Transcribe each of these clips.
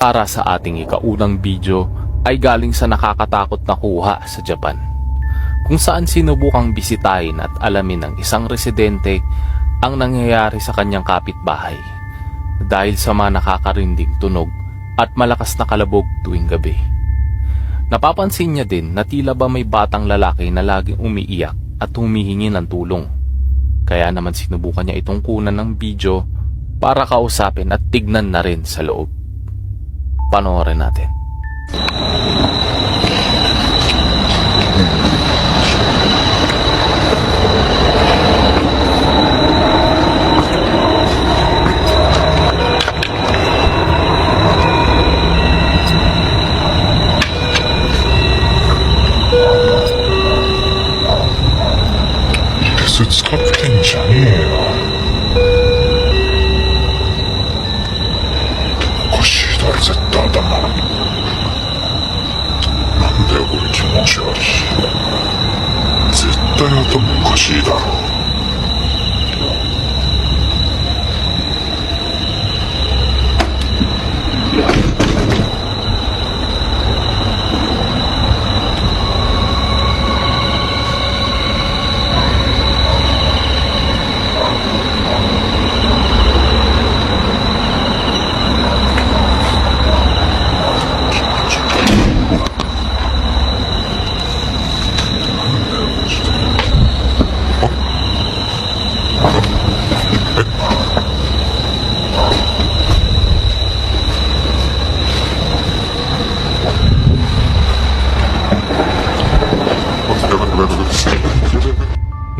Para sa ating ikaunang video ay galing sa nakakatakot na kuha sa Japan, kung saan sinubukang bisitahin at alamin ng isang residente ang nangyayari sa kanyang kapitbahay dahil sa mga nakakarinding tunog at malakas na kalabog tuwing gabi. Napapansin niya din na tila ba may batang lalaki na laging umiiyak at humihingi ng tulong. Kaya naman sinubukan niya itong kunan ng video para kausapin at tignan na rin sa loob. Panoorin natin. 使ってんじゃねえよ。おかしいだろ絶対頭。なんだよこれ気持ち悪い。絶対頭おかしいだろ。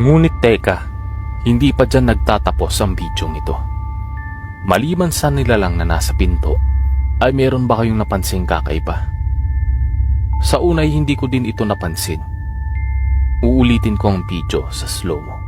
Ngunit teka, hindi pa dyan nagtatapos ang bidyong ito. Maliban sa nilalang na nasa pinto, ay meron ba kayong napansing kakaiba? Sa una ay hindi ko din ito napansin. Uulitin ko ang video sa slow-mo.